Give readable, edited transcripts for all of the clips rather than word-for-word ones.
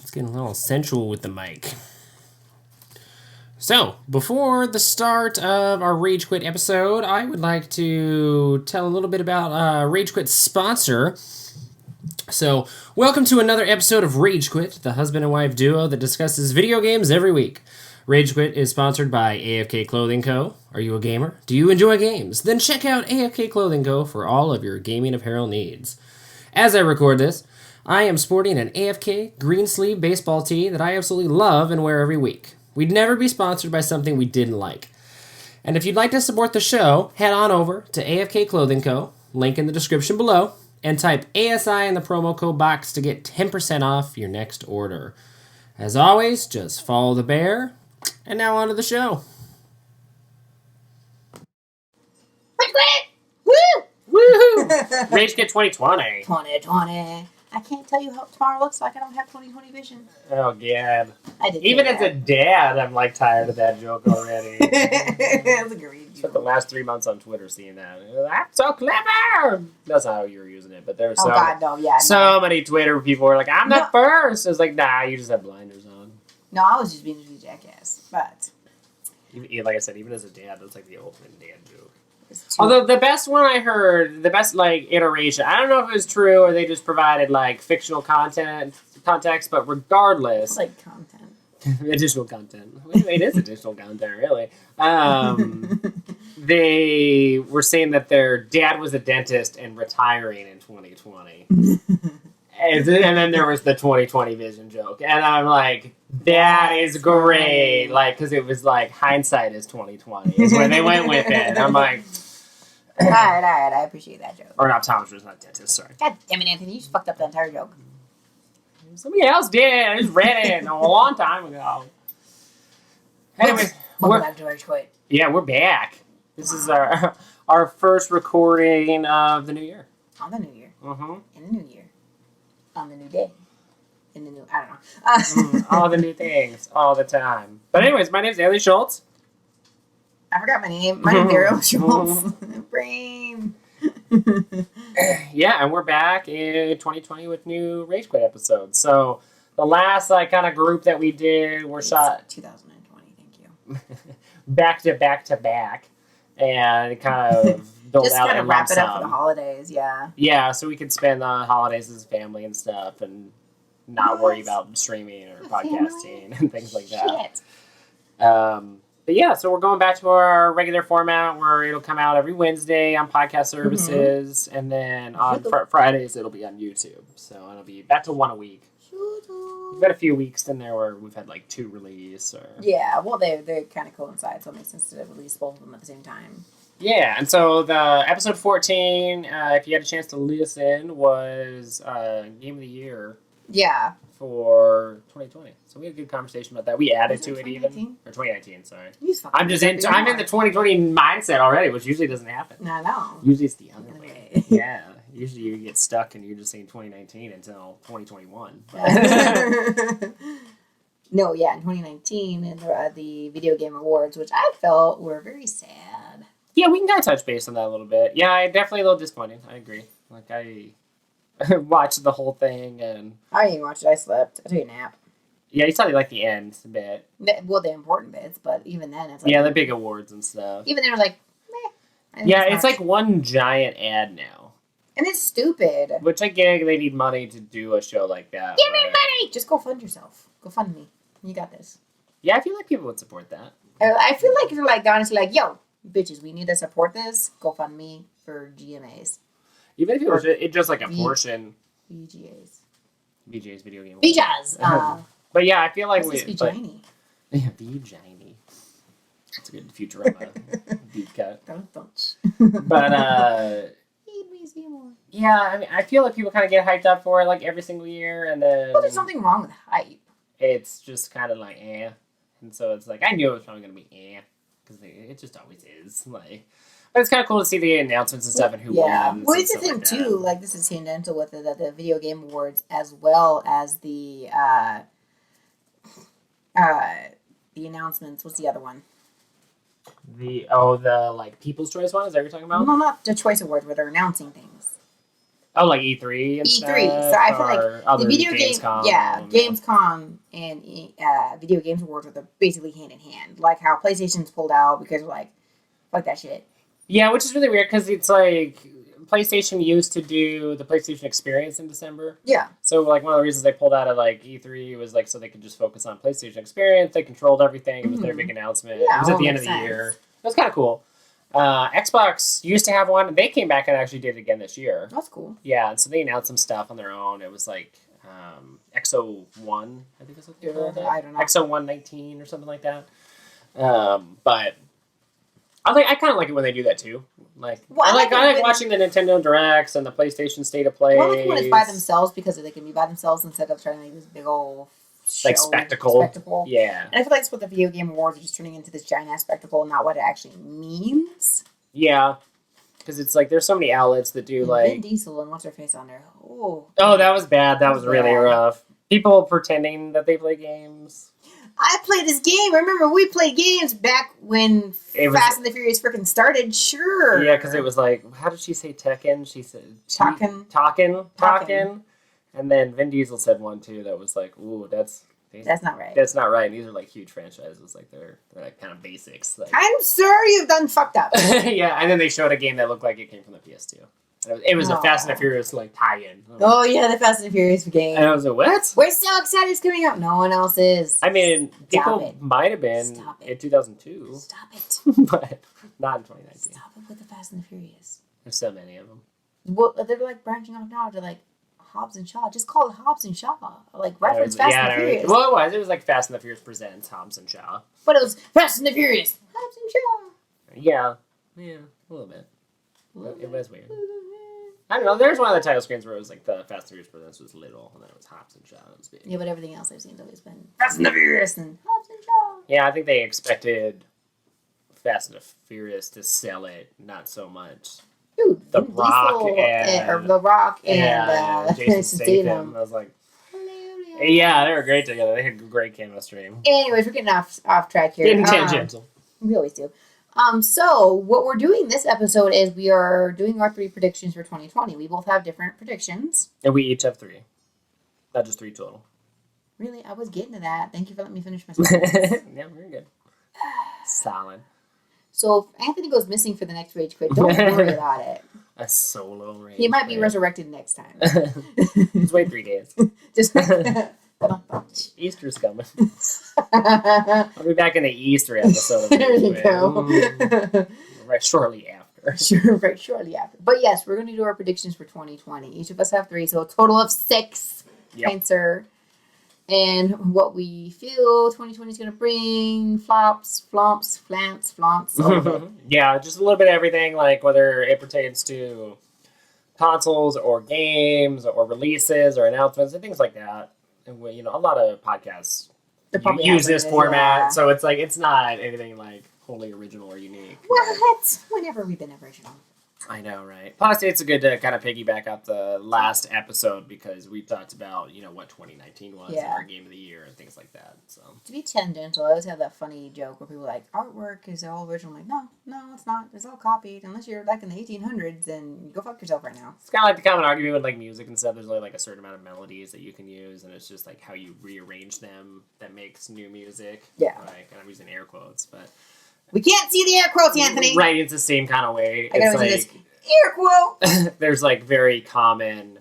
It's getting a little sensual with the mic. So, before the start of our Rage Quit episode, I would like to tell a little bit about Rage Quit's sponsor. So, welcome to another episode of Rage Quit, the husband and wife duo that discusses video games every week. Rage Quit is sponsored by AFK Clothing Co. Are you a gamer? Do you enjoy games? Then check out AFK Clothing Co. for all of your gaming apparel needs. As I record this, I am sporting an AFK green sleeve baseball tee that I absolutely love and wear every week. We'd never be sponsored by something we didn't like. And if you'd like to support the show, head on over to AFK Clothing Co., link in the description below, and type ASI in the promo code box to get 10% off your next order. As always, just follow the bear. And now on to the show. Woo! Woohoo! Rage Quit 2020. 2020. I can't tell you how tomorrow looks like. I don't have 2020 vision. Oh, God. I did. Even as a dad, I'm like tired of that joke already. That's a great Spent the last 3 months on Twitter seeing that. That's so clever! That's not how you were using it, but there were so many Twitter people were like, I'm the first! I was like, nah, you just have blinders on. No, I was just being a jackass, but... Like I said, even as a dad, that's like the ultimate dad joke. Although the best one I heard, the best like iteration, I don't know if it was true or they just provided like fictional context, but regardless, it's like content, additional content. It is additional content, really. They were saying that their dad was a dentist and retiring in 2020, and then there was the 2020 vision joke, and I'm like, that is great, like, because it was like hindsight is 2020 is where they went with it. And I'm like, all right, I appreciate that joke. Or not optometrist, not dentist. Sorry. God damn it, Anthony, you just fucked up the entire joke. Somebody else did. I just read it a long time ago. Anyways, welcome back to Rage Quit. Yeah, we're back. This is our first recording of the new year. On the new year. Mm-hmm. In the new year. On the new day. In the new, I don't know. All the new things, all the time. But anyways, my name's Haley Schultz. I forgot my name. My name's Ariel Schultz. Brain. Yeah, and we're back in 2020 with new Rage Quit episodes. So the last kind of group that we did were shot 2020. Thank you. back to back, and kind of build just out kind and of wrap it up for the holidays. Yeah. Yeah, so we could spend the holidays as a family and stuff, and not worry about streaming or podcasting and things like that. But yeah, so we're going back to our regular format where it'll come out every Wednesday on podcast services, and then on Fridays it'll be on YouTube. So it'll be back to one a week. We've got a few weeks in there where we've had like 2 release. Yeah, well, they kind of coincide, so it makes sense to release both of them at the same time. Yeah, and so the episode 14, if you had a chance to listen, was Game of the Year. Yeah. For 2020. So we had a good conversation about that. We added to it even. Or 2019, sorry. I'm in the 2020 mindset already, which usually doesn't happen. I know. Usually it's the other way. Yeah. Usually you get stuck and you're just saying 2019 until 2021. No, yeah, in 2019, and the Video Game Awards, which I felt were very sad. Yeah, we can kind of touch base on that a little bit. Yeah, definitely a little disappointing. I agree. Like, I watched the whole thing, and I didn't even watch it. I slept. I took a nap. Yeah, you saw like the end a bit. Well, the important bits, but even then, it's like the big awards and stuff. Even then, it was like, meh. Yeah, it's like one giant ad now, and it's stupid. Which I get, they need money to do a show like that. Give me money. Just go fund yourself. Go fund me. You got this. Yeah, I feel like people would support that. I feel like they're like honestly like, yo, bitches, we need to support this. Go fund me for GMAs. Even if it's just like a portion. VGAs, video game. VJAs. But yeah, I feel like VJini. Yeah, VJini. That's a good Futurama deep cut. Don't. But yeah, I mean, I feel like people kind of get hyped up for it like every single year, and then. Well, there's something wrong with hype. It's just kind of like and so it's like I knew it was probably gonna be because it just always is like. But it's kind of cool to see the announcements and stuff and who wins. Well, it's the thing, too. Like, this is tangential with the Video Game Awards as well as the announcements. What's the other one? The People's Choice one? Is that what you're talking about? No, not the Choice Awards where they're announcing things. Oh, like E3 and E3. stuff? So I feel like other the video game, Gamescom. Gamescom and Video Games Awards are basically hand in hand. Like how PlayStation's pulled out because like, fuck that shit. Yeah, which is really weird because it's like PlayStation used to do the PlayStation Experience in December. Yeah. So like one of the reasons they pulled out of like E3 was like so they could just focus on PlayStation Experience. They controlled everything. It was their big announcement. Yeah, it was at the end of the year. It was kind of cool. Xbox used to have one, and they came back and actually did it again this year. That's cool. Yeah, and so they announced some stuff on their own. It was like XO1, I think that's what they called it. I don't know. XO119 or something like that. But I kind of like it when they do that too. Like I like watching the Nintendo Directs and the PlayStation State of Play. I like it when it's by themselves because they can be by themselves instead of trying to make this big old show, like spectacle. Yeah. And I feel like that's what the Video Game Awards are just turning into, this giant ass spectacle, not what it actually means. Yeah. Because it's like there's so many outlets that do like Vin Diesel and what's her face on there. Oh, that was bad. That was really rough. People pretending that they play games. I played this game. Remember, we played games back when Fast and the Furious freaking started. Sure. Yeah, because it was like, how did she say Tekken? She said Talkin'. And then Vin Diesel said one too that was like, ooh, that's not right. That's not right. These are like huge franchises. Like they're like kind of basics. Like, I'm sorry you've done fucked up. Yeah, and then they showed a game that looked like it came from the PS2. It was a Fast and the Furious like tie-in. Oh yeah, the Fast and the Furious game. And I was like, what? We're so excited it's coming out. No one else is. I mean, people might have been in 2002. Stop it. But not in 2019. Stop it with the Fast and the Furious. There's so many of them. Well, they're like branching off now to like Hobbs and Shaw. Just call it Hobbs and Shaw. Like reference Fast and the Furious. Well, it was. It was like Fast and the Furious presents Hobbs and Shaw. But it was Fast and the Furious. Hobbs and Shaw. Yeah, a little bit. It was weird. I don't know. There's one of the title screens where it was like the Fast and Furious presents was little, and then it was Hobbs and Shaw. It was big. Yeah, but everything else I've seen has always been Fast and the Furious and Hobbs and Shaw. Yeah, I think they expected Fast and the Furious to sell it, not so much. Dude, The Rock and Jason Statham. I was like, yeah, they were great together. They had great chemistry. Anyways, we're getting off track here. Getting tangential. We always do. So what we're doing this episode is we are doing our 3 predictions for 2020. We both have different predictions. And we each have 3. Not just 3 total. Really? I was getting to that. Thank you for letting me finish my sentence. Yeah, very good. Solid. So if Anthony goes missing for the next Rage Quit, don't worry about it. A solo Rage He might be resurrected next time. Just wait 3 days. Just Easter's coming. I'll be back in the Easter episode. There you go. Right shortly after. Shortly after. But yes, we're going to do our predictions for 2020. Each of us have 3, so a total of 6 answer. And what we feel 2020 is going to bring, flops, flomps, flants. Yeah, just a little bit of everything, like whether it pertains to consoles or games or releases or announcements and things like that. And a lot of podcasts use this format, so it's like it's not anything like wholly original or unique. What? Whenever we've been original. I know, right? Plus, it's good to kind of piggyback up the last episode because we talked about, what 2019 was and our game of the year and things like that. So to be tangential, I always have that funny joke where people are like, artwork is all original. I'm like, no, it's not. It's all copied. Unless you're like in the 1800s, then go fuck yourself right now. It's kind of like the common argument with like music and stuff. There's only like a certain amount of melodies that you can use, and it's just like how you rearrange them that makes new music. Yeah. Like, and I'm using air quotes, but we can't see the air quotes, Anthony. Right, it's the same kind of way. I gotta like, this air quote. There's like very common,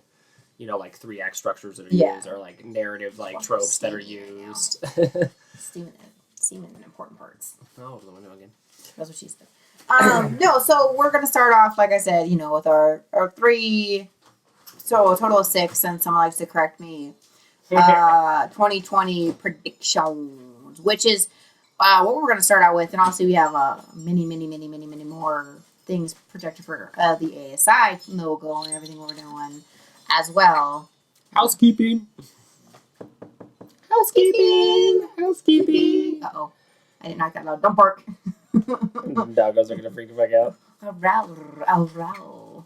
like 3-act structures that are used, or like narrative like tropes that are used. Steaming in important parts. Oh, the window again. That's what she said. No, so we're gonna start off, like I said, with our 3. So a total of 6, and someone likes to correct me. 2020 predictions, which is what we're going to start out with, and obviously we have many more things projected for the ASI logo and everything we're doing as well. Housekeeping. Uh-oh. I didn't knock that loud. Don't bark. Doggos are going to freak the fuck out. Row.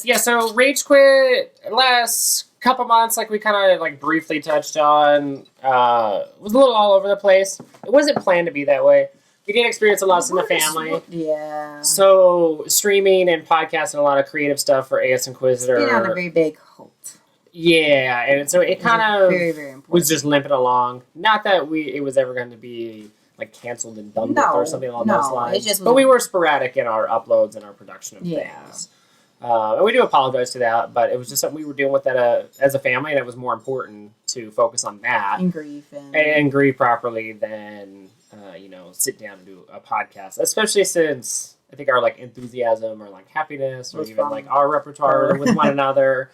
Yeah, so Rage Quit last couple months, like we kind of like briefly touched on, was a little all over the place. It wasn't planned to be that way. we did experience a loss in the family. Yeah. So streaming and podcasting a lot of creative stuff for ASInquisitor. Being on a very big cult. Yeah, and so it kind of very, very important. was just limping along. Not that it was ever going to be like canceled and done with or something along those lines. But we were sporadic in our uploads and our production of things. And we do apologize to that, but it was just something we were dealing with as a family, and it was more important to focus on that and grief and grieve properly than sit down and do a podcast. Especially since I think our like enthusiasm or like happiness or even like our repertoire with one another,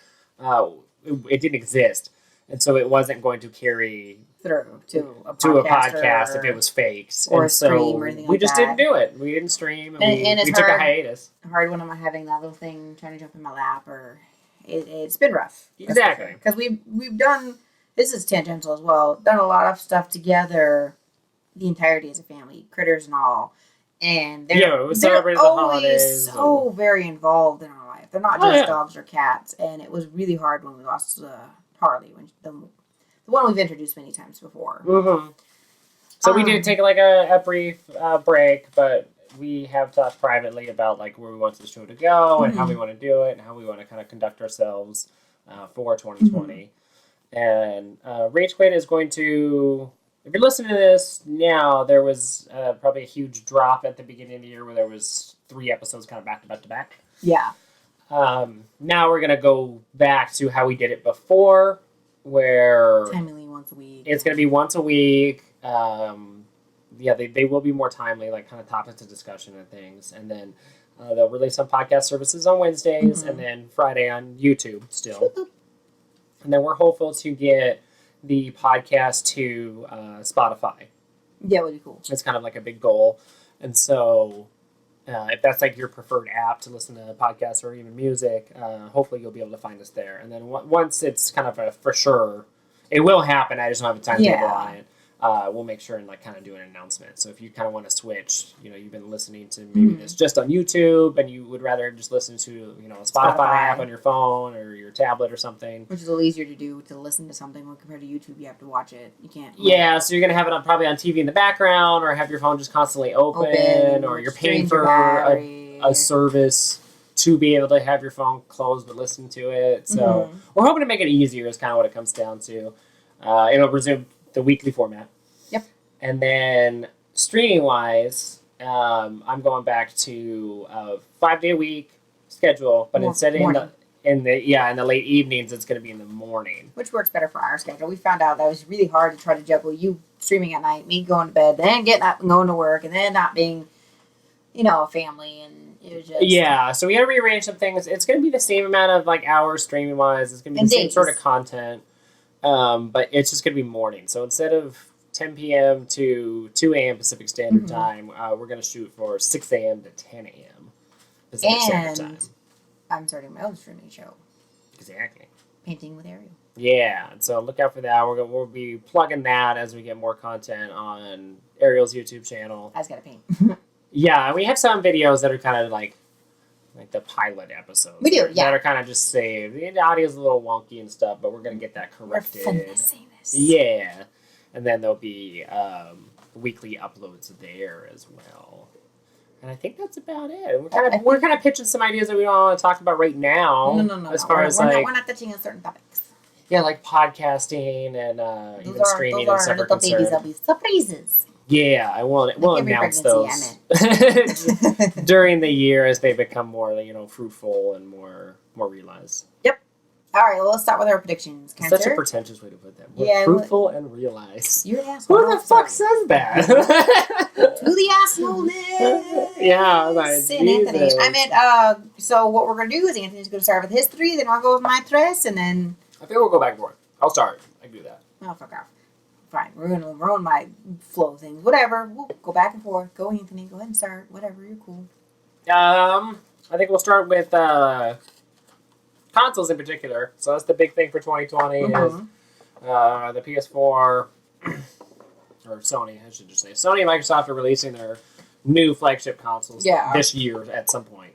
it didn't exist, and so it wasn't going to carry through to a podcast if it was faked. Or and stream or anything we like just that. didn't do it. We didn't stream, and we took a hiatus. Hard when I'm having that little thing trying to jump in my lap, or it's been rough. Exactly. Because we've done, this is tangential as well, done a lot of stuff together the entirety as a family, critters and all. And they're always so very involved in our life. They're not just dogs or cats. And it was really hard when we lost Harley, the one we've introduced many times before. Mm-hmm. So we did take like a brief break, but we have talked privately about like where we want the show to go and how we want to do it and how we want to kind of conduct ourselves for 2020. And Rage Quit is going to, if you're listening to this now, there was probably a huge drop at the beginning of the year where there was 3 episodes kind of back to back to back. Yeah. Now we're going to go back to how we did it before, where timely once a week. It's going to be once a week. They will be more timely, like kind of topics of discussion and things. And then they'll release some podcast services on Wednesdays and then Friday on YouTube still. And then we're hopeful to get the podcast to Spotify. Yeah, it would be cool. It's kind of like a big goal. And so if that's like your preferred app to listen to podcasts or even music, hopefully you'll be able to find us there. And then once it's kind of for sure, it will happen. I just don't have a timetable on it. We'll make sure and like kind of do an announcement. So if you kind of want to switch, you've been listening to maybe this just on YouTube and you would rather just listen to, a Spotify app on your phone or your tablet or something. Which is a little easier to do, to listen to something when compared to YouTube. You have to watch it. You can't. Yeah, so you're going to have it probably on TV in the background or have your phone just constantly open or you're paying for a service to be able to have your phone closed but listen to it. So we're hoping to make it easier is kind of what it comes down to. It'll resume the weekly format. Yep. And then streaming wise, I'm going back to a 5-day a week schedule, but instead in the late evenings, it's going to be in the morning, which works better for our schedule. We found out that it was really hard to try to juggle you streaming at night, me going to bed, then getting up and going to work, and then not being, a family, and it was just So we got to rearrange some things. It's going to be the same amount of like hours streaming wise. It's going to be the same sort of content. But it's just going to be morning. So instead of 10 p.m. to 2 a.m. Pacific Standard Time, we're going to shoot for 6 a.m. to 10 a.m. Pacific Standard Time. I'm starting my own streaming show. Exactly. Painting with Ariel. Yeah, and so look out for that. We'll be plugging that as we get more content on Ariel's YouTube channel. I just got to paint. Yeah, we have some videos that are kind of like the pilot episodes. We do, That are kind of just saved. The audio's a little wonky and stuff, but we're going to get that corrected. We're finessing this. Yeah. And then there'll be weekly uploads there as well. And I think that's about it. We're kind of pitching some ideas that we don't want to talk about right now. No. As far as we're not touching on certain topics. Yeah, like podcasting and even streaming and separate little babies. There'll be surprises. Yeah, we'll announce those during the year as they become more, fruitful and more realized. Yep. All right, well, let's start with our predictions. Cancer? Such a pretentious way to put that. More fruitful and realized. You're an asshole. Who the fuck says that? To the assholeness. Yeah, like, Sin Anthony. I meant, so what we're going to do is Anthony's going to start with his 3, then I'll go with my 3, and then... I think we'll go back and forth. I'll start. I can do that. Oh, fuck off. Fine, we're on my flow things. Whatever, we'll go back and forth. Go, Anthony. Go ahead and start. Whatever, you're cool. I think we'll start with consoles in particular. So that's the big thing for 2020 is the PS4 or Sony. I should just say Sony and Microsoft are releasing their new flagship consoles this year at some point.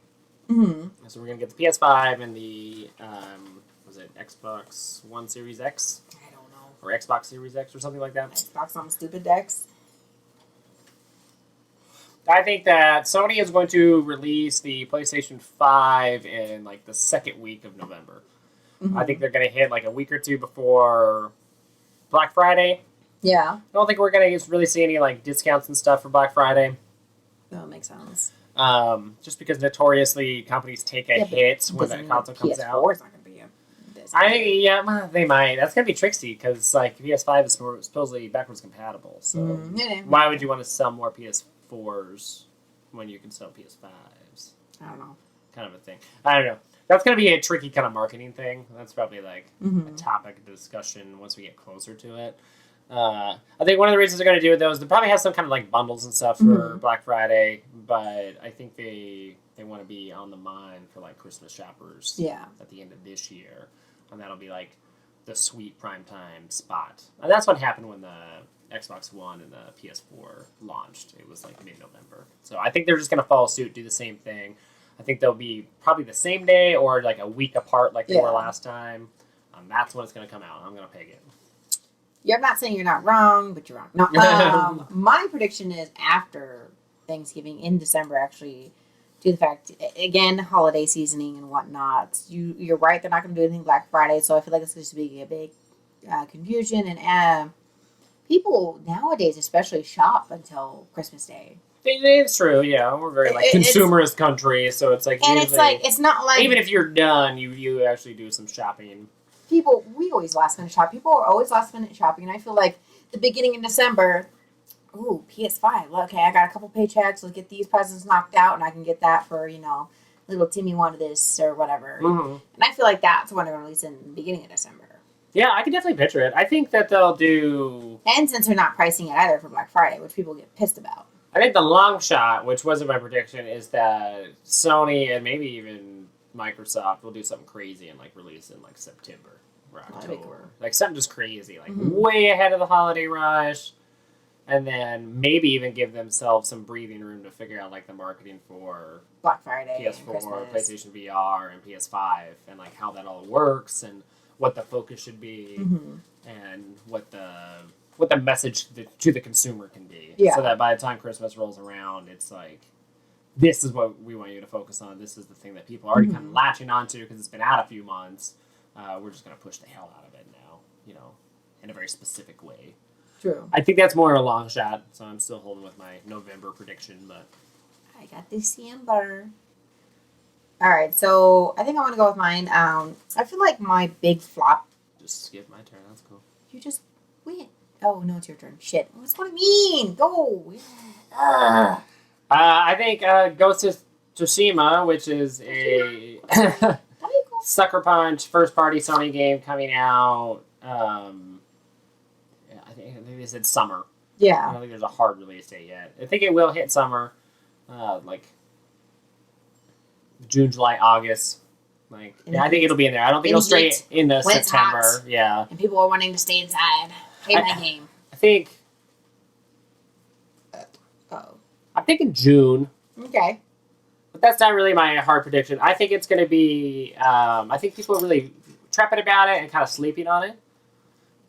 So we're gonna get the PS5 and the was it Xbox One Series X? Or Xbox Series X or something like that. Xbox on stupid decks. I think that Sony is going to release the PlayStation 5 in like the second week of November. Mm-hmm. I think they're going to hit like a week or two before Black Friday. Yeah. I don't think we're going to really see any like discounts and stuff for Black Friday. That makes sense. Just because notoriously companies take a hit when that console comes out. PS4 is not going to be a discount. They might. That's going to be tricksy because like PS5 is supposedly backwards compatible. So why would you want to sell more PS4s when you can sell PS5s? I don't know. Kind of a thing. I don't know. That's going to be a tricky kind of marketing thing. That's probably like a topic of discussion once we get closer to it. I think one of the reasons they're going to do it, though, is they probably have some kind of like bundles and stuff for Black Friday, but I think they want to be on the mind for like Christmas shoppers at the end of this year, and that'll be like the sweet primetime spot. And that's what happened when the Xbox One and the PS4 launched. It was like mid-November. So I think they're just going to follow suit, do the same thing. I think they'll be probably the same day or like a week apart like they were last time. That's when it's going to come out. I'm going to peg it. I'm not saying you're not wrong, but you're wrong. No, my prediction is after Thanksgiving in December, actually, due to the fact, again, holiday seasoning and whatnot. You're right, they're not going to do anything Black Friday, so I feel like it's going to be a big confusion. And people nowadays especially shop until Christmas Day. It's true, yeah. We're very like consumerist country, so it's like and it's not like even if you're done, you actually do some shopping. We always last minute shop. People are always last minute shopping, and I feel like the beginning of December, ooh, PS5. Okay, I got a couple paychecks. Let's get these presents knocked out, and I can get that for little Timmy wanted this or whatever. And I feel like that's when they're releasing the beginning of December. Yeah, I can definitely picture it. I think that they'll do. And since they're not pricing it either for Black Friday, which people get pissed about. I think the long shot, which wasn't my prediction, is that Sony and maybe even Microsoft will do something crazy and like release in like September or October. Cool. Like something just crazy, like way ahead of the holiday rush, and then maybe even give themselves some breathing room to figure out like the marketing for Black Friday, PS4, PlayStation VR, and PS5, and like how that all works and what the focus should be, and what the message to the consumer can be. So that by the time Christmas rolls around, it's like, this is what we want you to focus on. This is the thing that people are already kind of latching onto because it's been out a few months. We're just going to push the hell out of it now, in a very specific way. True. I think that's more a long shot, so I'm still holding with my November prediction, but... I got December. Alright, so I think I want to go with mine. I feel like my big flop... Just skip my turn, that's cool. You just win. Oh, no, it's your turn. Shit. What's what I mean? Go! I think Ghost of Tsushima, which is a Sucker Punch first-party Sony game coming out, I think they said summer. Yeah. I don't think there's a hard release date yet. I think it will hit summer, like June, July, August. I think it'll be in there. I don't think it'll stray into September. Hot. Yeah. And people are wanting to stay inside. Play my game. I think... I'm thinking June. Okay. But that's not really my hard prediction. I think it's going to be... I think people are really trepid about it and kind of sleeping on it.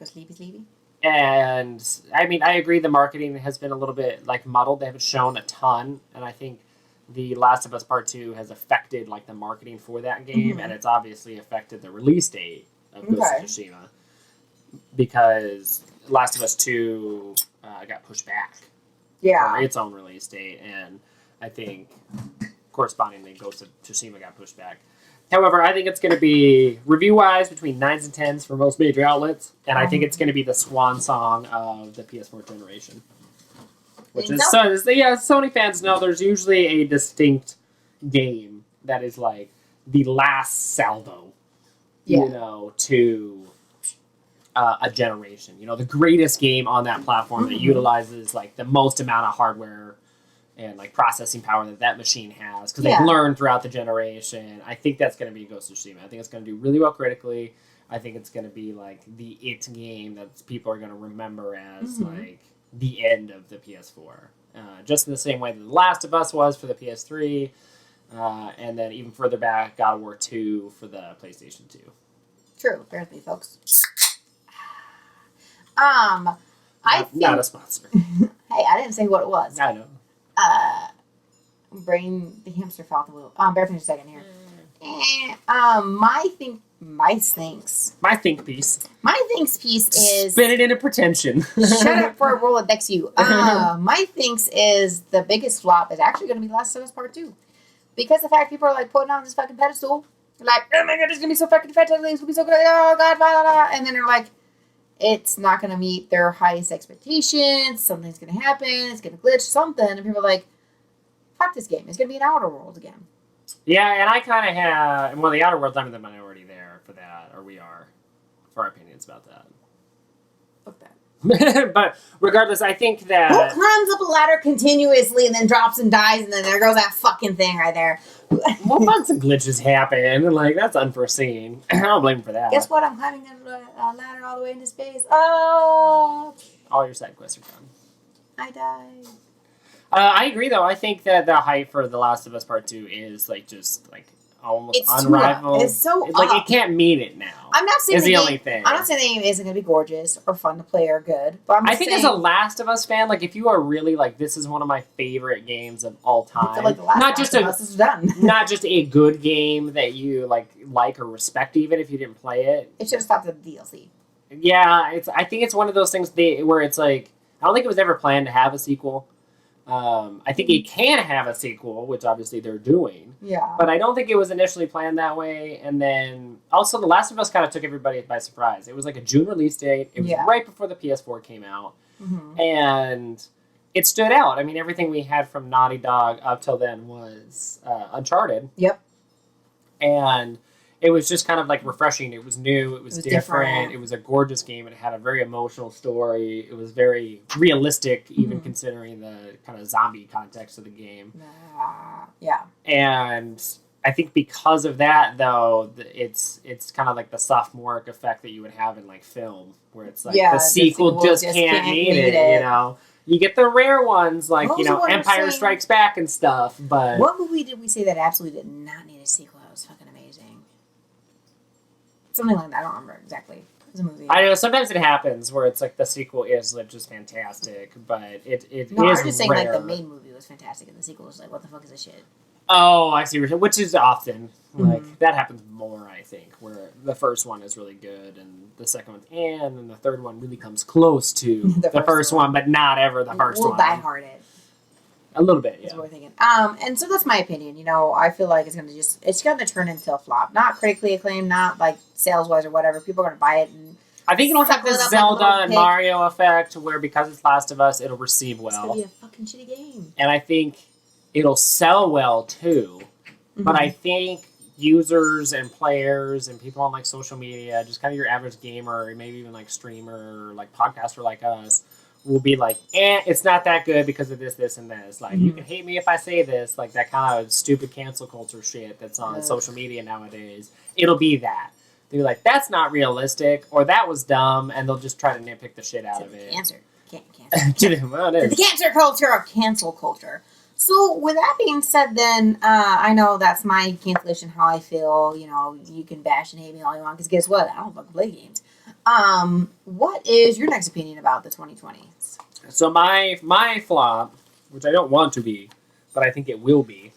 Go sleepy. And, I mean, I agree the marketing has been a little bit, muddled. They haven't shown a ton. And I think The Last of Us Part 2 has affected, the marketing for that game. And it's obviously affected the release date of Ghost of Tsushima. Because Last of Us 2 got pushed back. Yeah. For its own release date, and I think correspondingly Ghost of Tsushima got pushed back. However, I think it's going to be, review-wise, between 9s and 10s for most major outlets, and I think it's going to be the swan song of the PS4 generation. Which is, Sony fans know there's usually a distinct game that is the last salvo, to... a generation, the greatest game on that platform that utilizes the most amount of hardware and processing power that machine has because they've learned throughout the generation. I think that's going to be Ghost of Tsushima. I think it's going to do really well critically. I think it's going to be the it game that people are going to remember as the end of the PS4. Just in the same way that The Last of Us was for the PS3, and then even further back, God of War 2 for the PlayStation 2. True, bear with me, folks. I think... Not a sponsor. Hey, I didn't say what it was. I know. the hamster fell off the wheel. Bear finish second here. My think piece. My thinks piece is spin it into pretension. Shut up for a Rolodex you. My thinks is the biggest flop is actually going to be Last of Us Part 2. Because the fact people are like putting on this fucking pedestal. Like, oh my god, it's going to be so fucking fantastic. It's going to be so good. Oh god, blah, blah, blah. And then they're like, it's not going to meet their highest expectations. Something's going to happen. It's going to glitch something. And people are like, fuck this game. It's going to be an Outer Worlds again. Yeah, and I kind of have... Well, the Outer Worlds, I'm in the minority there for that. Or we are. For our opinions about that. Fuck that. But regardless, I think that... Who climbs up a ladder continuously and then drops and dies and then there goes that fucking thing right there? Well, bugs and glitches happen. And, like, that's unforeseen. I don't blame him for that. Guess what? I'm climbing a ladder all the way into space. Oh! All your side quests are done. I died. I agree, though. I think that the hype for The Last of Us Part 2 is, like, just, like, almost it's unrivaled. It's so like, it can't meet it now. I'm not saying the only thing. I'm not saying the game isn't going to be gorgeous or fun to play or good. But I think as a Last of Us fan, like, if you are really, like, this is one of my favorite games of all time. I feel like the last of Us is done. Not just a good game that you, like or respect even if you didn't play it. It should have stopped at the DLC. Yeah, I think it's one of those things where it's like, I don't think it was ever planned to have a sequel. I think it can have a sequel, which obviously they're doing. Yeah. But I don't think it was initially planned that way. And then also The Last of Us kind of took everybody by surprise. It was like a June release date. It was right before the PS4 came out. Mm-hmm. And it stood out. I mean, everything we had from Naughty Dog up till then was Uncharted. Yep. And it was just kind of like refreshing. It was new. It was different. It was a gorgeous game. It had a very emotional story. It was very realistic, even considering the kind of zombie context of the game. Yeah. And I think because of that, though, it's kind of like the sophomoric effect that you would have in like film, where it's like the sequel just can't meet it. You know, you get the rare ones like Empire Strikes Back and stuff. But what movie did we say that absolutely did not need a sequel? That was fucking amazing. Something like that. I don't remember exactly. It was a movie. I know sometimes it happens where it's like the sequel is like just fantastic, but it is I'm just saying rare. like the main movie was fantastic and the sequel was like, what the fuck is this shit? Oh, I see. Which is often like that happens more. I think where the first one is really good and the second one's and then the third one really comes close to the first one, but not ever the first one. We'll die-hard it. A little bit, yeah. That's what we're thinking. And so that's my opinion. You know, I feel like it's gonna turn into a flop. Not critically acclaimed, not like sales-wise or whatever. People are gonna buy it and I think it'll have this Zelda and Mario effect where because it's Last of Us, it'll receive well. It's gonna be a fucking shitty game. And I think it'll sell well too. But I think users and players and people on like social media, just kind of your average gamer, or maybe even like streamer or like podcaster like us, will be like, it's not that good because of this, this, and this. Like, you can hate me if I say this, like that kind of stupid cancel culture shit that's on social media nowadays. It'll be that. They're like, that's not realistic, or that was dumb, and they'll just try to nitpick the shit out of it. Cancer. The cancer culture or cancel culture. So, with that being said, then, I know that's my cancellation, how I feel. You know, you can bash and hate me all you want, because guess what? I don't fucking play games. What is your next opinion about the 2020s? So my flop, which I don't want to be, but I think it will be,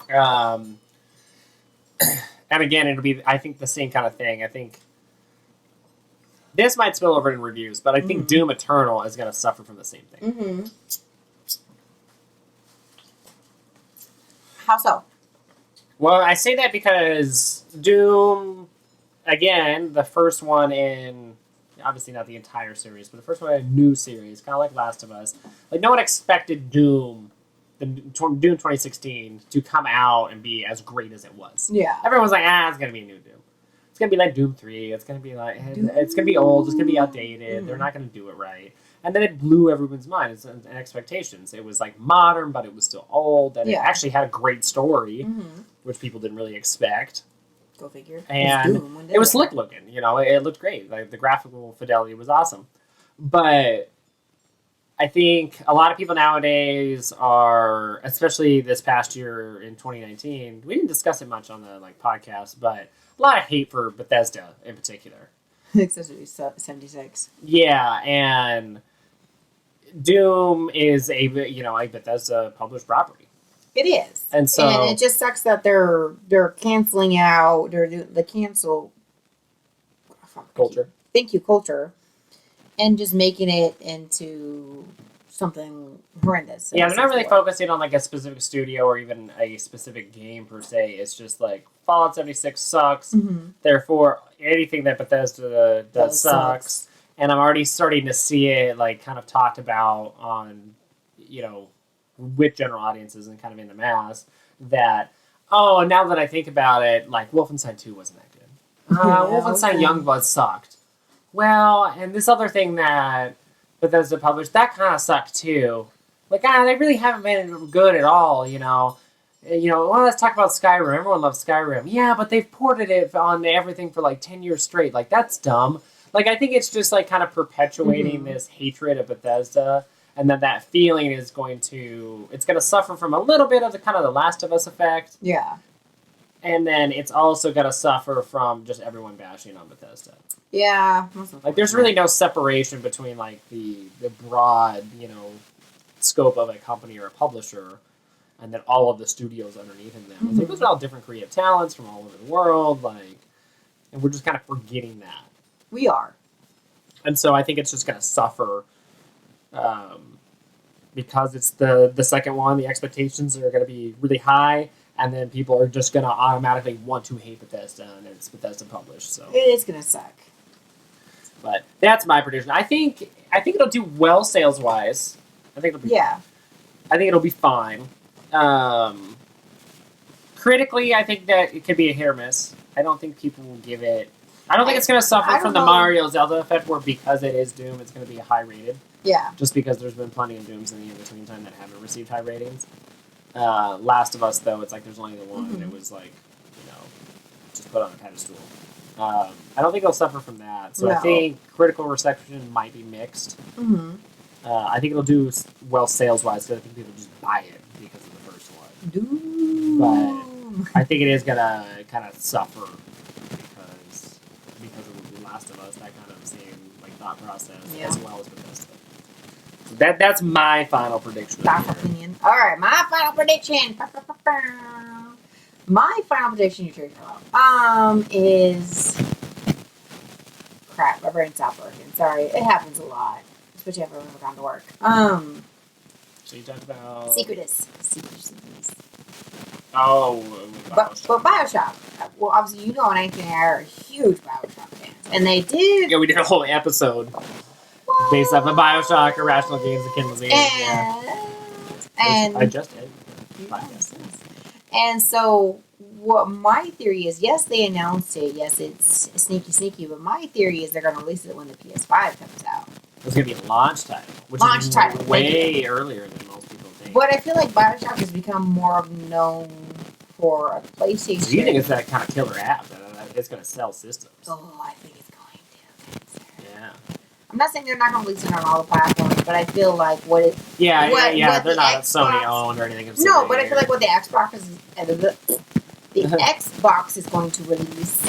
and again, it'll be, I think, the same kind of thing. I think this might spill over in reviews, but I think Doom Eternal is going to suffer from the same thing. How so? Well, I say that because Doom, again, the first one in, obviously not the entire series, but the first one in a new series, kind of like Last of Us. Like, no one expected Doom 2016, to come out and be as great as it was. Yeah. Everyone's like, it's going to be a new Doom. It's going to be like Doom 3. It's going to be like, it's going to be old. It's going to be outdated. They're not going to do it right. And then it blew everyone's minds and expectations. It was like modern, but it was still old. And it actually had a great story, which people didn't really expect. Go figure. And it was slick looking. You know, it looked great. Like the graphical fidelity was awesome. But I think a lot of people nowadays are, especially this past year in 2019, we didn't discuss it much on the podcast, but a lot of hate for Bethesda in particular. Especially 76. Yeah, and Doom is a Bethesda published property. It is. And so... And it just sucks that they're canceling out, they're doing the cancel... Culture. Thank you, culture. And just making it into something horrendous. Yeah, they're not really focusing on like a specific studio or even a specific game per se. It's just like Fallout 76 sucks. Mm-hmm. Therefore, anything that Bethesda does sucks. And I'm already starting to see it like kind of talked about on, you know, with general audiences and kind of in the mass that, oh, now that I think about it, like Wolfenstein 2 wasn't that good. Wolfenstein Youngblood sucked. Well, and this other thing that Bethesda published, that kind of sucked too. Like, they really haven't been good at all, you know. Well, let's talk about Skyrim. Everyone loves Skyrim. Yeah, but they've ported it on everything for like 10 years straight. Like, that's dumb. Like, I think it's just like kind of perpetuating this hatred of Bethesda, and then that feeling is going to suffer from a little bit of the kind of the Last of Us effect. Yeah. And then it's also going to suffer from just everyone bashing on Bethesda. Yeah. Like, there's really no separation between, like, the broad, you know, scope of a company or a publisher and then all of the studios underneath them. It's like, those are all different creative talents from all over the world, like, and we're just kind of forgetting that. We are. And so I think it's just going to suffer because it's the second one. The expectations are going to be really high. And then people are just going to automatically want to hate Bethesda, and it's Bethesda published. So it is going to suck. But that's my prediction. I think it'll do well sales wise. I think it'll be I think it'll be fine. Critically, I think that it could be a hit or miss. I don't think people will give it. I don't think it's going to suffer from the Mario Zelda effect, where because it is Doom, it's going to be high rated. Yeah. Just because there's been plenty of Dooms in the in-between time that haven't received high ratings. Last of Us, though, it's like there's only the one, and it was like, you know, just put on a pedestal. I don't think it'll suffer from that. So I think critical reception might be mixed. I think it'll do well sales-wise, because I think people just buy it because of the first one. Doom. But I think it is gonna kind of suffer because of the Last of Us, that kind of same like thought process, as well as Bethesda. That's my final prediction. That's opinion. All right, my final prediction. My final prediction, you triggered is crap. My brain stopped working. Sorry, it happens a lot, especially after I've gone to work. So you talked about Secretus. Oh, but Bioshock. Well, obviously, you know, and Anthony and I are huge Bioshock fans, and they did. Yeah, we did a whole episode based off of Bioshock, Irrational Games, and Kindle's Age. And I just did. And so, what my theory is, yes, they announced it. Yes, it's sneaky. But my theory is they're going to release it when the PS5 comes out. It's going to be a launch title, which is way earlier than most people think. But I feel like Bioshock has become more known for a PlayStation. So you think it's that kind of killer app that it's going to sell systems? Oh, I think it's going to. Yeah. I'm not saying they're not going to release it on all the platforms, but I feel like what it... Yeah, what they're not Xbox, Sony owned or anything. No, but I feel like what the Xbox is... The Xbox is going to release...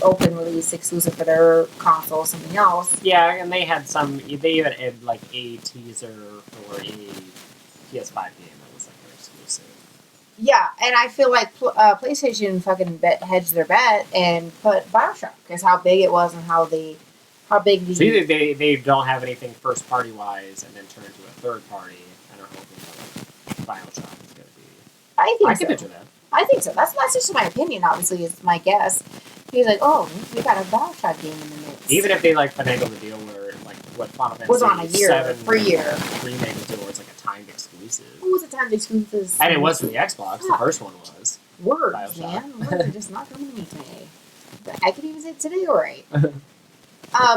open release exclusive for their console or something else. Yeah, and they had they even had like a teaser for a PS5 game that was like their exclusive. Yeah, and I feel like PlayStation fucking hedged their bet and put Bioshock, because how big it was and how big the... So either they don't have anything first party wise and then turn to a third party and are hoping that Bioshock is going to be... I can picture that. I think so. That's just my opinion, obviously, it's my guess. He's like, oh, we got a Bioshock game in the mix. Even if they like finagle the deal where like what Final Fantasy was on a year, free year remake was doing, where it's like a timed exclusive. What was a timed exclusive? And it was for the Xbox. The first one was. Words, Bioshock. Man. Words are just not coming to me today. But I could even say it today, all right.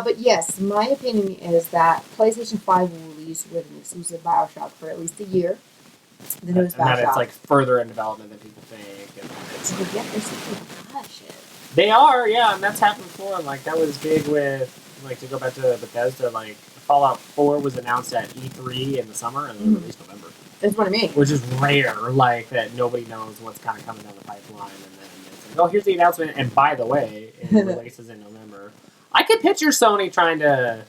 But yes, my opinion is that PlayStation 5 will release with an exclusive Bioshock for at least a year. The newest Bioshock. And that it's like further in development than people think. And it's like, yeah, there's something about shit. They are, yeah, and that's happened before. Like, that was big with, like, to go back to Bethesda, like, Fallout 4 was announced at E3 in the summer, and then released November. That's what I mean. Which is rare, like, that nobody knows what's kind of coming down the pipeline, and then it's like, oh, here's the announcement, and by the way, it releases in November. I could picture Sony trying to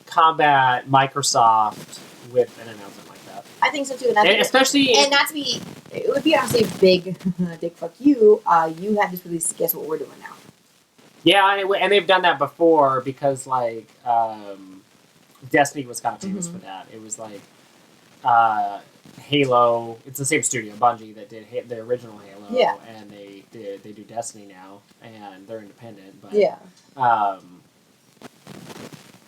combat Microsoft with an announcement like that. I think so too, and especially not to be. It would be honestly a big fuck you. You had this release. Guess what we're doing now? Yeah, and they've done that before because like Destiny was kind of famous for that. It was like Halo. It's the same studio, Bungie, that did the original Halo. Yeah. And they do Destiny now, and they're independent. But yeah.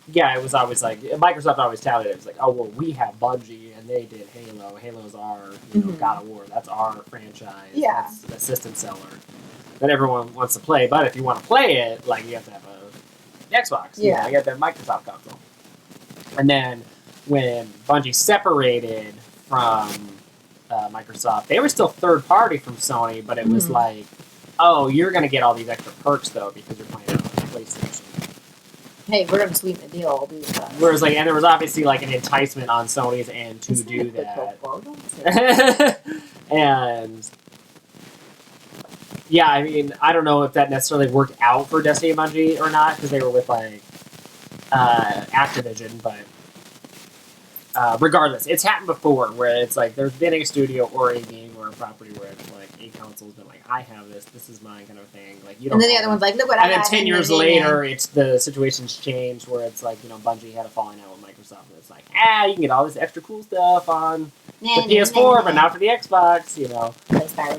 Yeah, it was always like Microsoft always touted it. It was like, oh well, we have Bungie and they did Halo. Halo's our God of War. That's our franchise. Yeah. That's the system seller that everyone wants to play. But if you want to play it, like you have to have a Xbox. Yeah. You have to have a Microsoft console. And then when Bungie separated from Microsoft, they were still third party from Sony, but it was like, oh, you're going to get all these extra perks though because you're playing on PlayStation. Hey, we're gonna sweeten the deal. Whereas, like, and there was obviously like an enticement on Sony's end to do that. And yeah, I mean, I don't know if that necessarily worked out for Destiny and Bungie or not because they were with like Activision, but regardless, it's happened before where it's like there's been a studio or a game or a property where it's like a console's been like, I have this is mine kind of thing. Like you don't. And then the other one's like, look what I got. And then 10 years later, it's the situation's changed where it's like Bungie had a falling out with Microsoft, and it's like, you can get all this extra cool stuff on the PS4, but not for the Xbox, That's how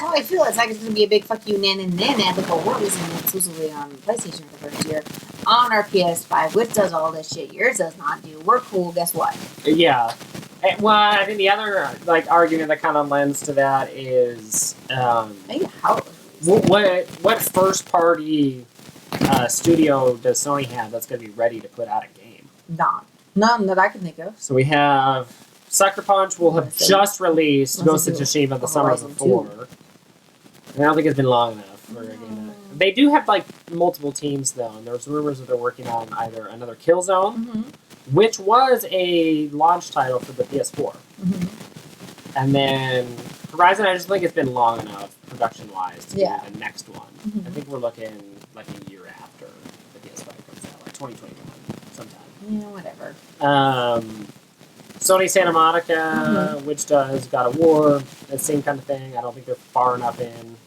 I feel. It's like it's gonna be a big fuck you, because we're releasing it exclusively on PlayStation for the first year on our PS5, which does all this shit. Yours does not do. We're cool. Guess what? Yeah. Well, I think the other like argument that kind of lends to that is what first party studio does Sony have that's going to be ready to put out a game? None that I can think of. So we have Sucker Punch will have just released Ghost of Tsushima the summer before. And I don't think it's been long enough for a game. They do have like multiple teams though, and there's rumors that they're working on either another Killzone, which was a launch title for the PS4. And then Horizon, I just think it's been long enough production-wise to do the next one. I think we're looking like a year after the PS5 comes out, like 2021 sometime. Yeah, whatever. Sony Santa Monica, which does God of War, that same kind of thing. I don't think they're far enough in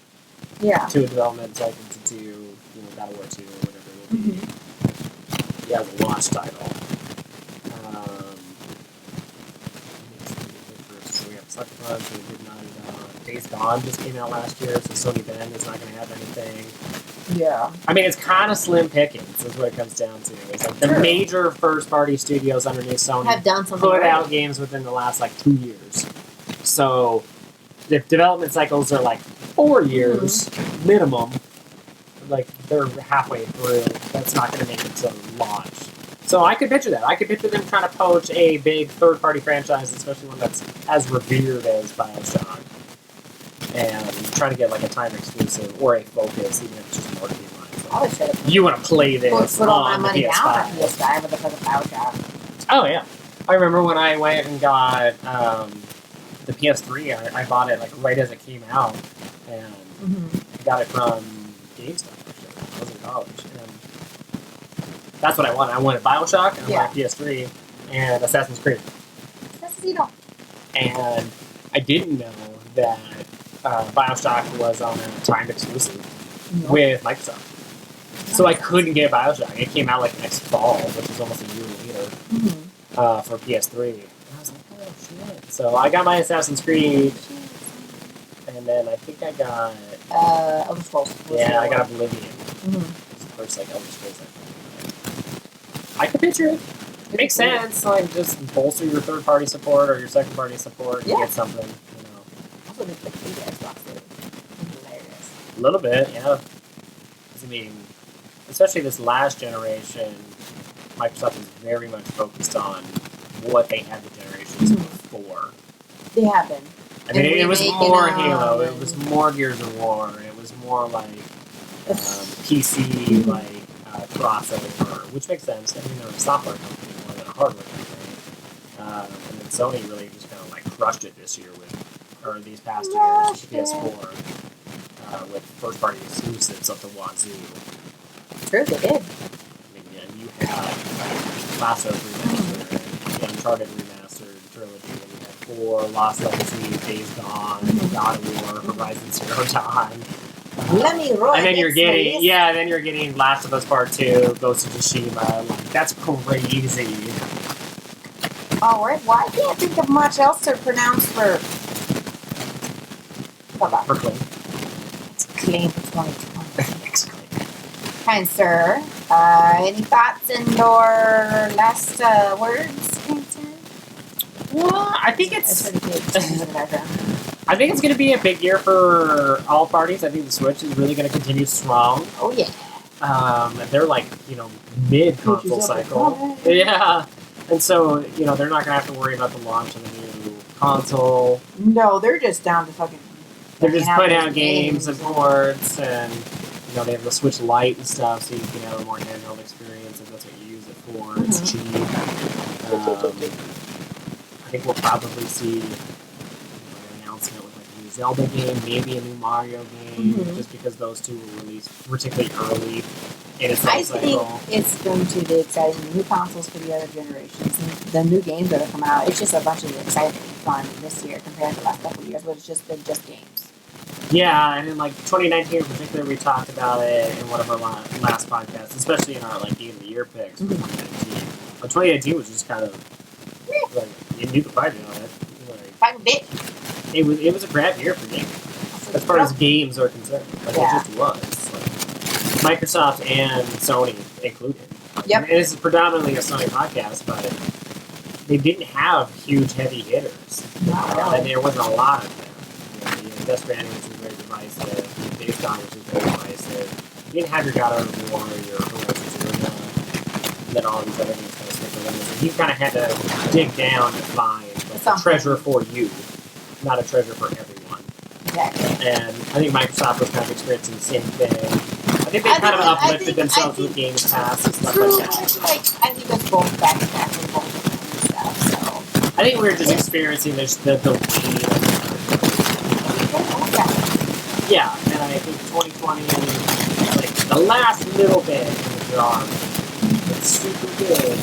to a development cycle to do God of War 2 or whatever it will be. Yeah, the launch title. So we have Sucker Punch, we did not. Days Gone just came out last year, so Sony then is not going to have anything. Yeah. I mean, it's kind of slim pickings, is what it comes down to. It's like the major first-party studios underneath Sony have done something put out games within the last, 2 years. So, if development cycles are, 4 years minimum, they're halfway through, that's not going to make it to launch. So I could picture that. I could picture them trying to poach a big third-party franchise, especially one that's as revered as BioShock, and trying to get a time exclusive or a focus, even if it's just marketing wise. You want to play this put all my on money the down on PS5. PS5 with the fucking BioShock. Oh yeah, I remember when I went and got the PS3. I bought it right as it came out, and I got it from GameStop. Actually, I was in college. That's what I wanted. I wanted BioShock, and I wanted PS3, and Assassin's Creed. And I didn't know that BioShock was on a timed exclusive with Microsoft. So I couldn't get BioShock. It came out next fall, which is almost a year later, for PS3. And I was like, oh shit. So I got my Assassin's Creed, and then I think I got... Elder Scrolls. Yeah, I got Oblivion. It's the first Elder Scrolls I could picture it. It makes sense. Just bolster your third-party support or your second-party support and get something. Also, the Xbox is hilarious. A little bit, yeah. I mean, especially this last generation, Microsoft is very much focused on what they had the generations before. They have been. I mean, it was more Halo. It was more Gears of War. It was more PC, crossover, which makes sense. I mean, they're a software company more than a hardware company. And then Sony really just kind of crushed it this year or these past years with PS4 with first-party exclusives up the wazoo. True, they did. I mean, you have Last of Us Remastered, the Uncharted Remastered trilogy. And we have 4, Lost Legacy, Days Gone, God of War, Horizon Zero Dawn. Let me roll. And then you're getting Last of Us Part 2, Ghost of Tsushima. Like, that's crazy. Alright, well, I can't think of much else to pronounce for. For Clay. It's claim for 2020. Kind sir, any thoughts and or last words, kind sir? Well, I think it's. That's pretty good. I think it's going to be a big year for all parties. I think the Switch is really going to continue strong. Oh yeah. They're like, mid console cycle. Yeah. And so, they're not going to have to worry about the launch of a new console. No, they're just down to fucking. They're just putting out games and ports, and they have the Switch Lite and stuff, so you can have a more handheld experience if that's what you use it for. Mm-hmm. It's cheap. I think we'll probably see an announcement with like a new Zelda game, maybe a new Mario game, just because those two were released particularly early. I think it's going to be exciting. New consoles for the other generations, the new games that are coming out. It's just a bunch of exciting fun this year compared to the last couple of years, where it's just been just games. Yeah, and in like 2019 in particular, we talked about it in one of our last podcasts, especially in our like Game of the Year picks for 2019. 2019 was just kind of like you could find it on it. Find it. It was a crap year for games as far as games are concerned. Like, it just was. Microsoft and Sony included. Yep. And this is predominantly a Sony podcast, but they didn't have huge heavy hitters. And there wasn't a lot of them. Death Stranding, which was very divisive. Days Gone, which was very divisive. You didn't have your God of War, your Horizon Zero Dawn, and then all these other things kind of stick around. And you kind of had to dig down to find a treasure for you, not a treasure for everyone. Exactly. And I think Microsoft was kind of experiencing the same thing. I think they kind of uplifted themselves with Game Pass and stuff like that. I think it's both back to back with both stuff. So I think we're just experiencing the yeah, and I think 2020 like the last little bit in the jar. It's super good.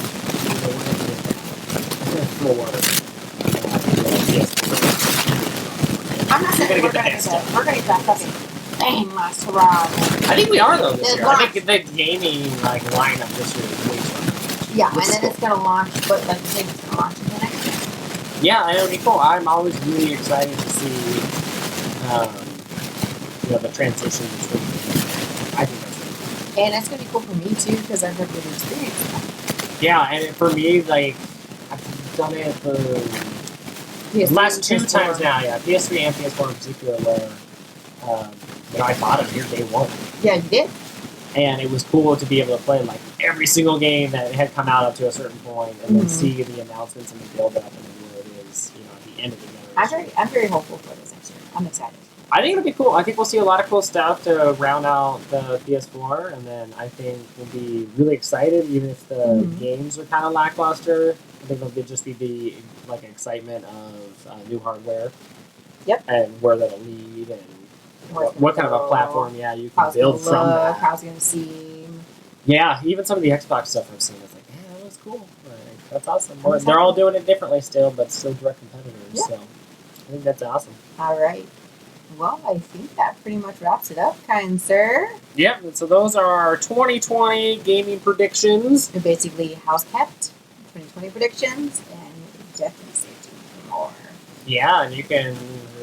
I'm not saying we're gonna get that fucking dang last hurrah. I think we are though this year. I think the gaming lineup this year is way stronger. Yeah, and then it's gonna launch, but like the thing is gonna launch in the next year. Yeah, and it'll be cool. I'm always really excited to see the transition between. I think that's really cool. And it's gonna be cool for me too because I've never really experienced that. Yeah, and for me, like I've done it for the last 2 times now. Yeah, PS3 and PS4 in particular, where I bought it here day one. Yeah, you did. And it was cool to be able to play like every single game that had come out up to a certain point, and then see the announcements and the build up and where it is, at the end of the generation. I'm very hopeful for this next year. I'm excited. I think it'll be cool. I think we'll see a lot of cool stuff to round out the PS4, and then I think we'll be really excited, even if the games are kind of lackluster. I think it'll just be the excitement of new hardware. Yep. And where that'll lead, and what kind of a platform, you can build from that. How's it going to seem? Yeah, even some of the Xbox stuff I've seen, it's like, that looks cool. Like, that's awesome. They're all doing it differently still, but still direct competitors. Yeah. So I think that's awesome. All right. Well, I think that pretty much wraps it up, kind sir. Yep, and so those are our 2020 gaming predictions. They're basically house kept, 2020 predictions, and definitely stay tuned for more. Yeah, and you can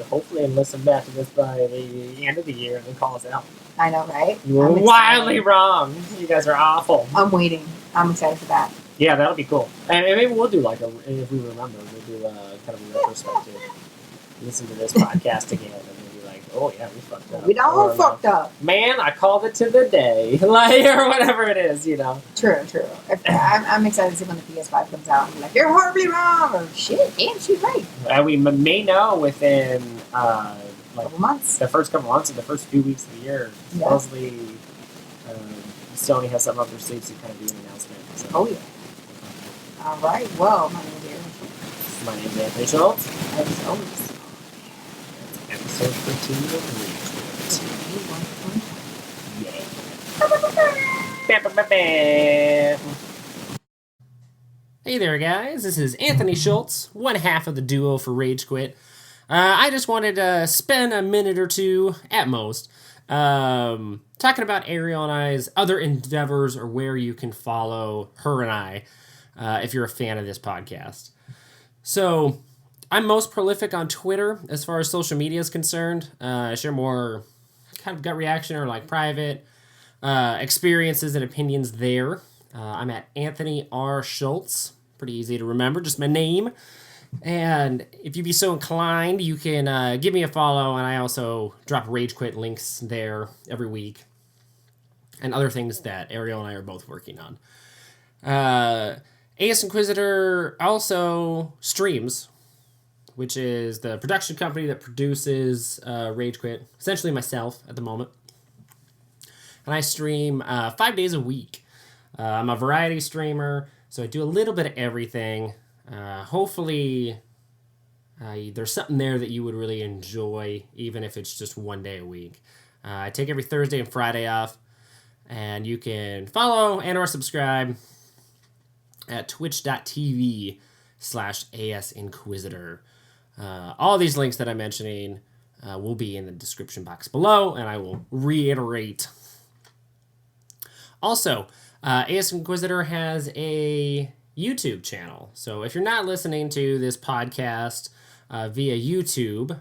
hopefully listen back to this by the end of the year and then call us out. I know, right? You were wildly wrong. You guys are awful. I'm waiting. I'm excited for that. Yeah, that'll be cool. And maybe we'll do if we remember, we'll do kind of a retrospective. Listen to this podcast again and then be like, oh yeah, we fucked up. We don't fucked up. Man, I called it to the day. Or whatever it is, True. I'm excited to see when the PS5 comes out and be like, you're horribly wrong, or shit, damn, she's right. And we may know within couple months. The first couple months, or the first few weeks of the year. Yeah. Supposedly, Sony has something up their sleeves to kind of do an announcement. So. Oh yeah. All right. Well, my name is Ariel. My name is Anthony Schultz. As always. Episode 13 of Rage. Yeah. Hey there, guys. This is Anthony Schultz, one half of the duo for Rage Quit. I just wanted to spend a minute or two, at most, talking about Ariel and I's other endeavors or where you can follow her and I if you're a fan of this podcast. So, I'm most prolific on Twitter as far as social media is concerned. I share more kind of gut reaction or like private experiences and opinions there. I'm at Anthony R. Schultz. Pretty easy to remember, just my name. And if you'd be so inclined, you can give me a follow, and I also drop Rage Quit links there every week. And other things that Ariel and I are both working on. ASInquisitor also streams, which is the production company that produces Rage Quit, essentially myself at the moment. And I stream 5 days a week. I'm a variety streamer, so I do a little bit of everything. Hopefully, there's something there that you would really enjoy, even if it's just 1 day a week. I take every Thursday and Friday off, and you can follow and or subscribe at twitch.tv/ASInquisitor. All these links that I'm mentioning will be in the description box below, and I will reiterate. Also, ASInquisitor has a YouTube channel. So if you're not listening to this podcast via YouTube,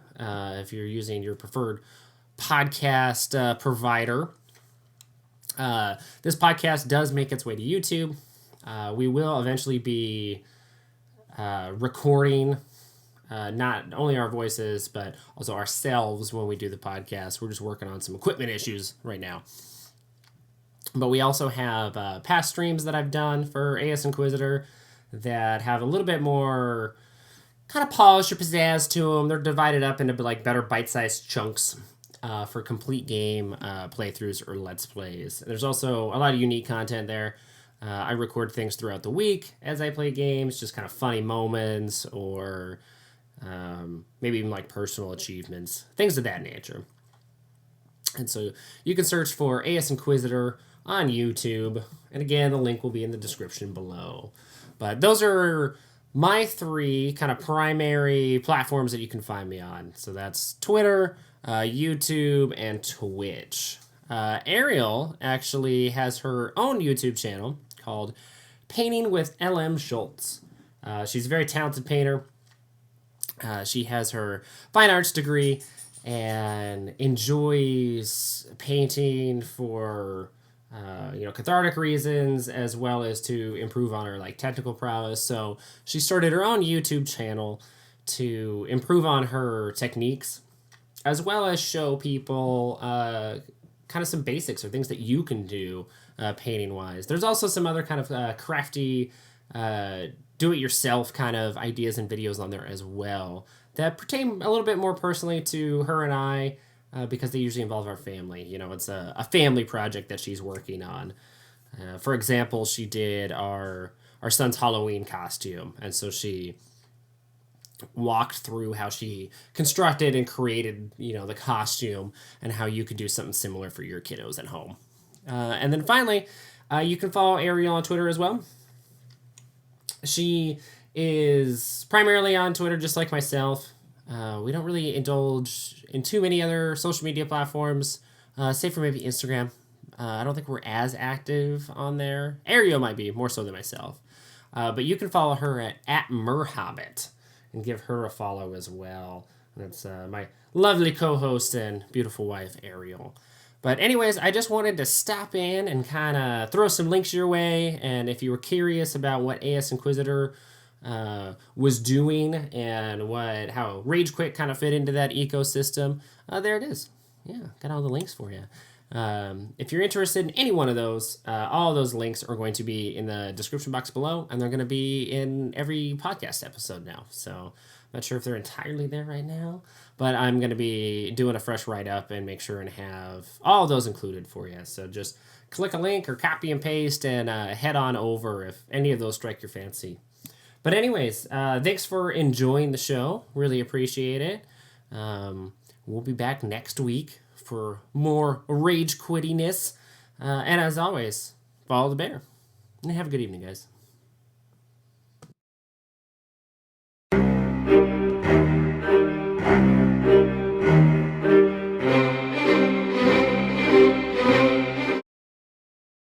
if you're using your preferred podcast provider, this podcast does make its way to YouTube. We will eventually be recording not only our voices, but also ourselves when we do the podcast. We're just working on some equipment issues right now. But we also have past streams that I've done for ASInquisitor that have a little bit more kind of polish or pizzazz to them. They're divided up into like better bite-sized chunks for complete game playthroughs or Let's Plays. There's also a lot of unique content there. I record things throughout the week as I play games, just kind of funny moments or maybe even like personal achievements, things of that nature. And so you can search for ASInquisitor on YouTube. And again, the link will be in the description below. But those are my three kind of primary platforms that you can find me on. So that's Twitter, YouTube, and Twitch. Ariel actually has her own YouTube channel called Painting with LM Schultz. She's a very talented painter. She has her fine arts degree and enjoys painting for cathartic reasons, as well as to improve on her like technical prowess. So she started her own YouTube channel to improve on her techniques, as well as show people kind of some basics or things that you can do painting wise. There's also some other kind of crafty do-it-yourself kind of ideas and videos on there as well that pertain a little bit more personally to her and I, because they usually involve our family. You know, it's a family project that she's working on. For example, she did our son's Halloween costume, and so she walked through how she constructed and created, the costume and how you could do something similar for your kiddos at home. And then finally, you can follow Ariel on Twitter as well. She is primarily on Twitter, just like myself. We don't really indulge in too many other social media platforms, save for maybe Instagram. I don't think we're as active on there. Ariel might be, more so than myself. But you can follow her at Merhobbit and give her a follow as well. That's my lovely co-host and beautiful wife, Ariel. But anyways, I just wanted to stop in and kind of throw some links your way. And if you were curious about what ASInquisitor was doing and how Rage Quit kind of fit into that ecosystem, there it is. Yeah, got all the links for you. If you're interested in any one of those, all of those links are going to be in the description box below, and they're going to be in every podcast episode now. So I'm not sure if they're entirely there right now, but I'm going to be doing a fresh write-up and make sure and have all of those included for you. So just click a link or copy and paste and head on over if any of those strike your fancy. But anyways, thanks for enjoying the show. Really appreciate it. We'll be back next week for more rage quittiness. And as always, follow the bear. And have a good evening, guys.